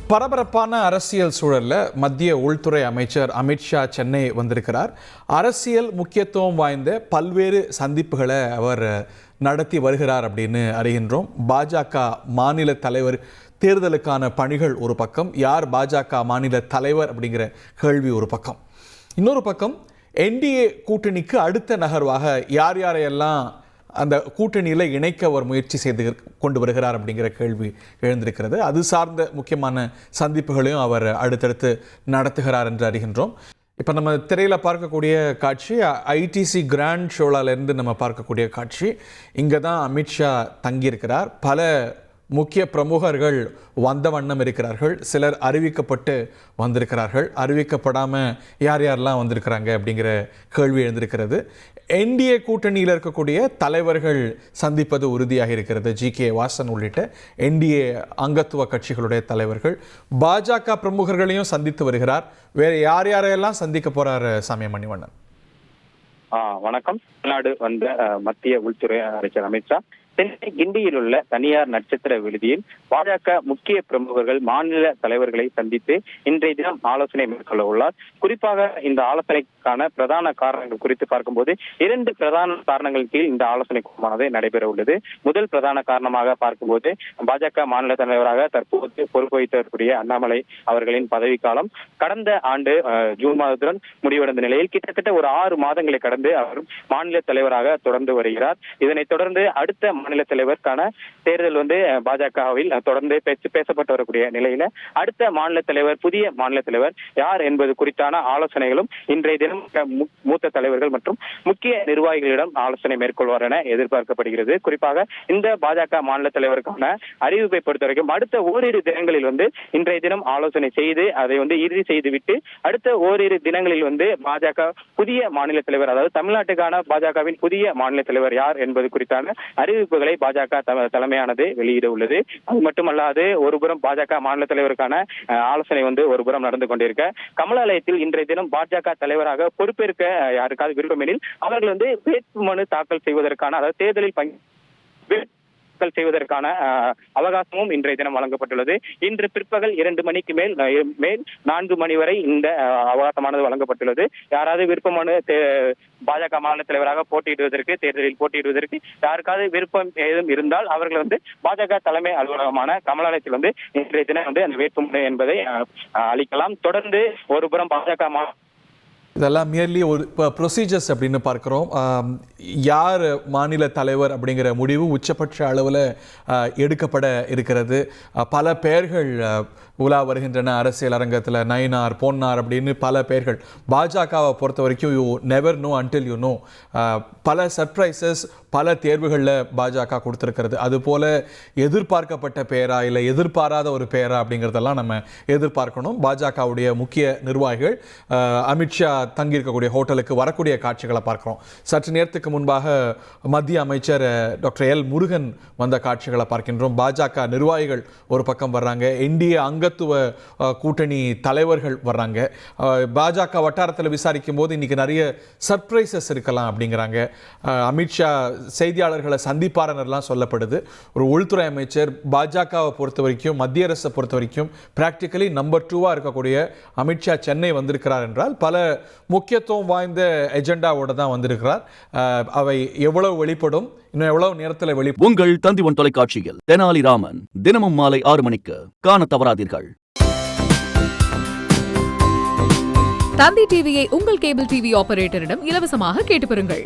பரபரப்பான அரசியல் சூழல்ல மத்திய உள்துறை அமைச்சர் அமித்ஷா சென்னை வந்திருக்கிறார். அரசியல் முக்கியத்துவம் வாய்ந்த பல்வேறு சந்திப்புகளை அவர் நடத்தி வருகிறார் அப்படின்னு அறிகின்றோம். பாஜக மாநில தலைவர் தேர்தலுக்கான பணிகள் ஒரு பக்கம், யார் பாஜக மாநில தலைவர் அப்படிங்கிற கேள்வி ஒரு பக்கம். இன்னொரு பக்கம் என்டிஏ கூட்டணிக்கு அடுத்த நகர்வாக யார் யாரையெல்லாம் அந்த கூட்டணியில் இணைக்க அவர் முயற்சி செய்து கொண்டு வருகிறார் அப்படிங்கிற கேள்வி எழுந்திருக்கிறது. அது சார்ந்த முக்கியமான சந்திப்புகளையும் அவர் அடுத்தடுத்து நடத்துகிறார் என்று அறிகின்றோம். இப்போ நம்ம திரையில் பார்க்கக்கூடிய காட்சி ஐடிசி கிராண்ட் ஷோலாலேருந்து நம்ம பார்க்கக்கூடிய காட்சி. இங்கே தான் அமித்ஷா தங்கியிருக்கிறார். பல முக்கிய பிரமுகர்கள் வந்த வண்ணம் இருக்கிறார்கள். சிலர் அறிவிக்கப்பட்டு வந்திருக்கிறார்கள். அறிவிக்கப்படாமல் யார் யாரெல்லாம் வந்திருக்கிறாங்க அப்படிங்கிற கேள்வி எழுந்திருக்கிறது. என்டிஏ கூட்டணியில் இருக்கக்கூடிய தலைவர்கள் சந்திப்பது உறுதியாக இருக்கிறது. ஜி.கே. வாசன் உள்ளிட்ட என்டிஏ அங்கத்துவ கட்சிகளுடைய தலைவர்கள் பாஜக பிரமுகர்களையும் சந்தித்து வருகிறார். வேறு யார் யாரையெல்லாம் சந்திக்க போறார் சாமியா மணிவண்ணன்? வணக்கம். தமிழ்நாடு வந்த மத்திய உள்துறை அமைச்சர் அமித்ஷா சென்னை கிண்டியில் உள்ள தனியார் நட்சத்திர விடுதியில் பாஜக முக்கிய பிரமுகர்கள், மாநில தலைவர்களை சந்தித்து இன்றைய தினம் ஆலோசனை மேற்கொள்ள உள்ளார். குறிப்பாக இந்த ஆலோசனைக்கான பிரதான காரணங்கள் குறித்து பார்க்கும்போது 2 பிரதான காரணங்கள் கீழ் இந்த ஆலோசனை கூட்டமானது நடைபெற உள்ளது. முதல் பிரதான காரணமாக பார்க்கும்போது பாஜக மாநில தலைவராக தற்போது பொறுப்பு வகித்திருக்கக்கூடிய அண்ணாமலை அவர்களின் பதவிக்காலம் கடந்த ஆண்டு ஜூன் மாதத்துடன் முடிவடைந்த நிலையில் கிட்டத்தட்ட ஒரு 6 மாதங்களை கடந்து அவர் மாநில தலைவராக தொடர்ந்து வருகிறார். இதனைத் தொடர்ந்து அடுத்த மாநில தலைவருக்கான தேர்தல் பாஜகவில் தொடர்ந்து பேசப்பட்டு வரக்கூடிய நிலையில அடுத்த மாநில தலைவர், புதிய மாநில தலைவர் யார் என்பது குறித்தான ஆலோசனைகளும் இன்றைய தினம் மூத்த தலைவர்கள் மற்றும் முக்கிய நிர்வாகிகளிடம் ஆலோசனை மேற்கொள்வார் என எதிர்பார்க்கப்படுகிறது. குறிப்பாக இந்த பாஜக மாநில தலைவருக்கான அறிவிப்பை பொறுத்த வரைக்கும் அடுத்த ஓரிரு தினங்களில் இன்றைய தினம் ஆலோசனை செய்து அதை இறுதி செய்துவிட்டு அடுத்த ஓரிரு தினங்களில் பாஜக புதிய மாநில தலைவர், அதாவது தமிழ்நாட்டுக்கான பாஜகவின் புதிய மாநில தலைவர் யார் என்பது குறித்தான அறிவிப்புகளை பாஜக தலைமையானது வெளியிட உள்ளது. அது மட்டுமல்லாது ஒருபுறம் பாஜக மாநில தலைவருக்கான ஆலோசனை ஒருபுறம் நடந்து கொண்டிருக்க, கமலாலயத்தில் இன்றைய தினம் பாஜக தலைவராக பொறுப்பேற்க யாருக்காவது விருப்பமெனில் அவர்கள் வேட்புமனு தாக்கல் செய்வதற்கான, அதாவது தேர்தலில் செய்வதற்கான அவகாசமும் இன்றைய தினம் வழங்கப்பட்டுள்ளது. இன்று பிற்பகல் 2 மணிக்கு மேல் 4 மணி வரை இந்த அவகாசமானது வழங்கப்பட்டுள்ளது. யாராவது விருப்பமான பாஜக மாநில தலைவராக தேர்தலில் போட்டியிடுவதற்கு யாருக்காவது விருப்பம் ஏதும் இருந்தால் அவர்கள் பாஜக தலைமை அலுவலகமான கமலாலயத்தில் இன்றைய தினம் அந்த வேட்புமனு என்பதை அளிக்கலாம். தொடர்ந்து ஒருபுறம் பாஜக இதெல்லாம் மியர்லி ஒரு ப்ரொசீஜர்ஸ் அப்படின்னு பார்க்குறோம். யார் மாநில தலைவர் அப்படிங்கிற முடிவு உச்சபட்ச அளவில் எடுக்கப்பட இருக்கிறது. பல பெயர்கள் உலா வருகின்றன அரசியல் அரங்கத்தில். நயினார், பொன்னார் அப்படின்னு பல பெயர்கள். பாஜகவை பொறுத்த வரைக்கும் you never know until you know. பல சர்ப்ரைசஸ் பல தேர்வுகளில் பாஜக கொடுத்துருக்கிறது. அதுபோல் எதிர்பார்க்கப்பட்ட பெயரா இல்லை எதிர்பாராத ஒரு பெயரா அப்படிங்கிறதெல்லாம் நம்ம எதிர்பார்க்கணும். பாஜகவுடைய முக்கிய நிர்வாகிகள் அமித்ஷா தங்கியிருக்கக்கூடிய ஹோட்டலுக்கு வரக்கூடிய காட்சிகளை பார்க்குறோம். சற்று நேரத்துக்கு முன்பாக மத்திய அமைச்சர் டாக்டர் எல் முருகன் வந்த காட்சிகளை பார்க்கின்றோம். பாஜக நிர்வாகிகள் ஒரு பக்கம் வர்றாங்க, என்டிஏ அங்கத்துவ கூட்டணி தலைவர்கள் வர்றாங்க. பாஜக வட்டாரத்தில் விசாரிக்கும் போது இன்னைக்கு நிறைய சர்ப்ரைசஸ் இருக்கலாம் அப்படிங்கிறாங்க. அமித்ஷா செய்தியாளர்களை சந்திப்பாரனர்லாம் சொல்லப்படுது. ஒரு உள்துறை அமைச்சர் பாஜகவை பொறுத்த வரைக்கும், மத்திய அரசை பொறுத்த வரைக்கும் பிராக்டிக்கலி நம்பர் 2 இருக்கக்கூடிய அமித்ஷா சென்னை வந்திருக்கிறார் என்றால் பல முக்கியத்துவம் வாய்ந்த எஜெண்டாவோட தான் வந்திருக்கிறார். அவை எவ்வளவு வெளிப்படும், இன்னும் எவ்வளவு நேரத்தில் வெளிப்படும்? உங்கள் தந்திவன் தொலைக்காட்சியில் தெனாலிராமன் தினமும் மாலை 6 மணிக்கு காண தவறாதீர்கள். தந்தி டிவியை உங்கள் கேபிள் டிவி ஆபரேட்டரிடம் இலவசமாக கேட்டு பெறுங்கள்.